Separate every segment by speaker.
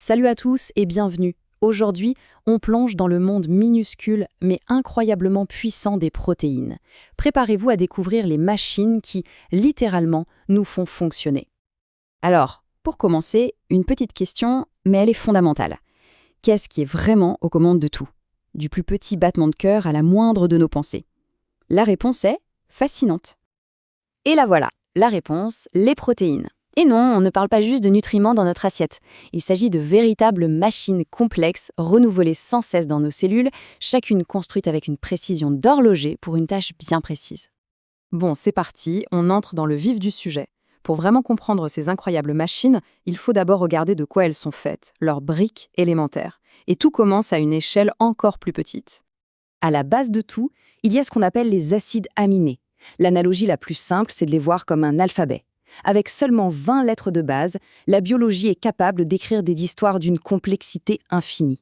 Speaker 1: Salut à tous et bienvenue. Aujourd'hui, on plonge dans le monde minuscule mais incroyablement puissant des protéines. Préparez-vous à découvrir les machines qui, littéralement, nous font fonctionner. Alors, pour commencer, une petite question, mais elle est fondamentale. Qu'est-ce qui est vraiment aux commandes de tout? Du plus petit battement de cœur à la moindre de nos pensées. La réponse est fascinante. Et la voilà, la réponse, les protéines. Et non, on ne parle pas juste de nutriments dans notre assiette. Il s'agit de véritables machines complexes, renouvelées sans cesse dans nos cellules, chacune construite avec une précision d'horloger pour une tâche bien précise. Bon, c'est parti, on entre dans le vif du sujet. Pour vraiment comprendre ces incroyables machines, il faut d'abord regarder de quoi elles sont faites, leurs briques élémentaires. Et tout commence à une échelle encore plus petite. À la base de tout, il y a ce qu'on appelle les acides aminés. L'analogie la plus simple, c'est de les voir comme un alphabet. Avec seulement 20 lettres de base, la biologie est capable d'écrire des histoires d'une complexité infinie.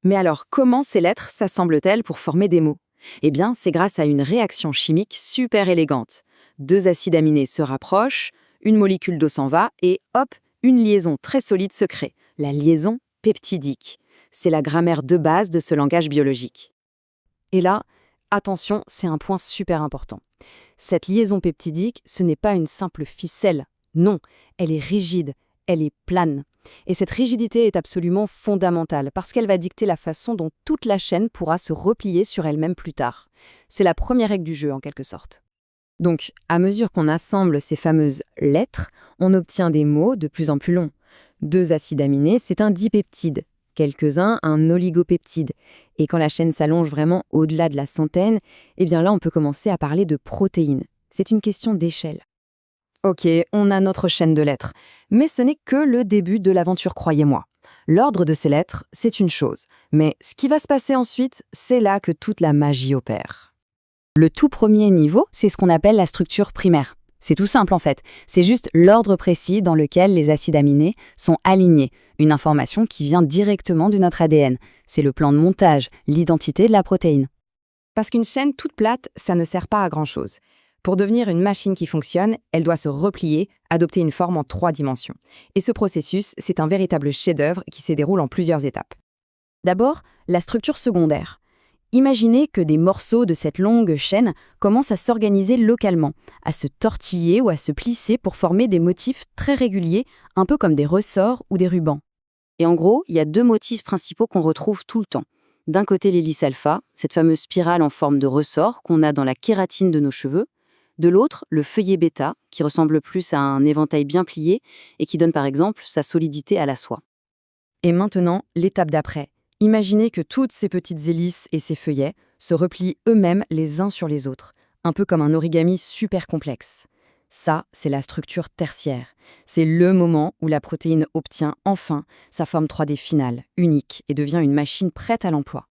Speaker 1: Mais alors, comment ces lettres s'assemblent-elles pour former des mots? Eh bien, c'est grâce à une réaction chimique super élégante. Deux acides aminés se rapprochent, une molécule d'eau s'en va, et hop, une liaison très solide se crée, la liaison peptidique. C'est la grammaire de base de ce langage biologique. Et là, attention, c'est un point super important. Cette liaison peptidique, ce n'est pas une simple ficelle. Non, elle est rigide, elle est plane. Et cette rigidité est absolument fondamentale parce qu'elle va dicter la façon dont toute la chaîne pourra se replier sur elle-même plus tard. C'est la première règle du jeu en quelque sorte. Donc, à mesure qu'on assemble ces fameuses lettres, on obtient des mots de plus en plus longs. Deux acides aminés, c'est un dipeptide. Quelques-uns, un oligopeptide. Et quand la chaîne s'allonge vraiment au-delà de la centaine, eh bien là, on peut commencer à parler de protéines. C'est une question d'échelle. Ok, on a notre chaîne de lettres. Mais ce n'est que le début de l'aventure, croyez-moi. L'ordre de ces lettres, c'est une chose. Mais ce qui va se passer ensuite, c'est là que toute la magie opère. Le tout premier niveau, c'est ce qu'on appelle la structure primaire. C'est tout simple en fait, c'est juste l'ordre précis dans lequel les acides aminés sont alignés, une information qui vient directement de notre ADN. C'est le plan de montage, l'identité de la protéine. Parce qu'une chaîne toute plate, ça ne sert pas à grand-chose. Pour devenir une machine qui fonctionne, elle doit se replier, adopter une forme en 3 dimensions. Et ce processus, c'est un véritable chef-d'œuvre qui se déroule en plusieurs étapes. D'abord, la structure secondaire. Imaginez que des morceaux de cette longue chaîne commencent à s'organiser localement, à se tortiller ou à se plisser pour former des motifs très réguliers, un peu comme des ressorts ou des rubans. Et en gros, il y a 2 motifs principaux qu'on retrouve tout le temps. D'un côté, l'hélice alpha, cette fameuse spirale en forme de ressort qu'on a dans la kératine de nos cheveux. De l'autre, le feuillet bêta, qui ressemble plus à un éventail bien plié et qui donne par exemple sa solidité à la soie. Et maintenant, l'étape d'après. Imaginez que toutes ces petites hélices et ces feuillets se replient eux-mêmes les uns sur les autres, un peu comme un origami super complexe. Ça, c'est la structure tertiaire. C'est le moment où la protéine obtient enfin sa forme 3D finale, unique, et devient une machine prête à l'emploi.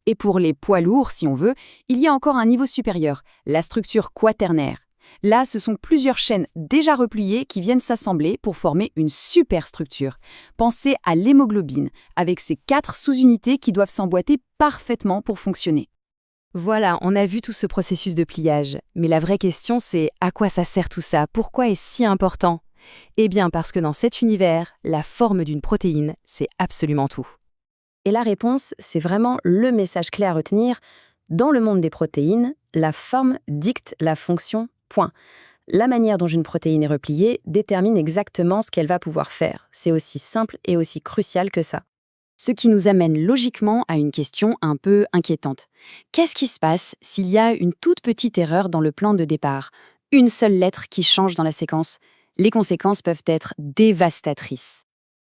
Speaker 1: Et pour les poids lourds, si on veut, il y a encore un niveau supérieur, la structure quaternaire. Là, ce sont plusieurs chaînes déjà repliées qui viennent s'assembler pour former une superstructure. Pensez à l'hémoglobine, avec ses 4 sous-unités qui doivent s'emboîter parfaitement pour fonctionner. Voilà, on a vu tout ce processus de pliage. Mais la vraie question, c'est à quoi ça sert tout ça? Pourquoi est-ce si important? Eh bien, parce que dans cet univers, la forme d'une protéine, c'est absolument tout. Et la réponse, c'est vraiment le message clé à retenir. Dans le monde des protéines, la forme dicte la fonction. Point. La manière dont une protéine est repliée détermine exactement ce qu'elle va pouvoir faire. C'est aussi simple et aussi crucial que ça. Ce qui nous amène logiquement à une question un peu inquiétante. Qu'est-ce qui se passe s'il y a une toute petite erreur dans le plan de départ? Une seule lettre qui change dans la séquence? Les conséquences peuvent être dévastatrices.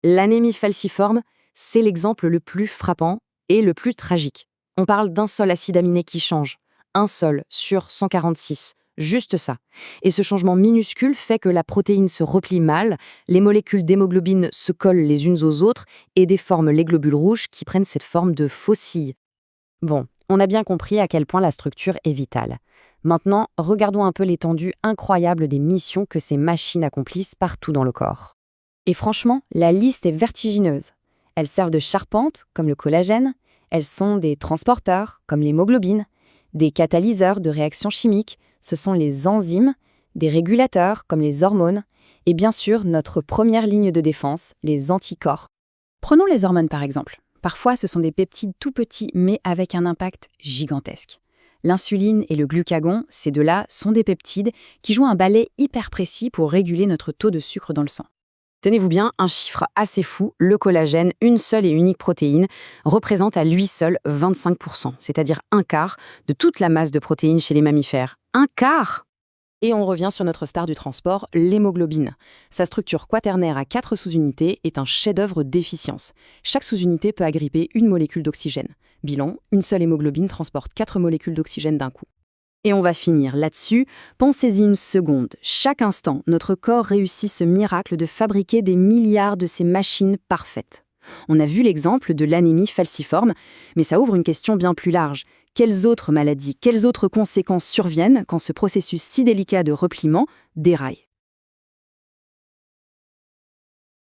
Speaker 1: L'anémie falciforme, c'est l'exemple le plus frappant et le plus tragique. On parle d'un seul acide aminé qui change. Un seul sur 146. Juste ça. Et ce changement minuscule fait que la protéine se replie mal, les molécules d'hémoglobine se collent les unes aux autres et déforment les globules rouges qui prennent cette forme de faucille. Bon, on a bien compris à quel point la structure est vitale. Maintenant, regardons un peu l'étendue incroyable des missions que ces machines accomplissent partout dans le corps. Et franchement, la liste est vertigineuse. Elles servent de charpente, comme le collagène, elles sont des transporteurs, comme l'hémoglobine, des catalyseurs de réactions chimiques, ce sont les enzymes, des régulateurs comme les hormones, et bien sûr notre première ligne de défense, les anticorps. Prenons les hormones par exemple. Parfois, ce sont des peptides tout petits, mais avec un impact gigantesque. L'insuline et le glucagon, ces deux-là, sont des peptides qui jouent un balai hyper précis pour réguler notre taux de sucre dans le sang. Tenez-vous bien, un chiffre assez fou, le collagène, une seule et unique protéine, représente à lui seul 25%, c'est-à-dire un quart de toute la masse de protéines chez les mammifères. Un quart! Et on revient sur notre star du transport, l'hémoglobine. Sa structure quaternaire à 4 sous-unités est un chef-d'œuvre d'efficience. Chaque sous-unité peut agripper une molécule d'oxygène. Bilan, une seule hémoglobine transporte 4 molécules d'oxygène d'un coup. Et on va finir là-dessus. Pensez-y une seconde. Chaque instant, notre corps réussit ce miracle de fabriquer des milliards de ces machines parfaites. On a vu l'exemple de l'anémie falciforme, mais ça ouvre une question bien plus large. Quelles autres maladies, quelles autres conséquences surviennent quand ce processus si délicat de repliement déraille ?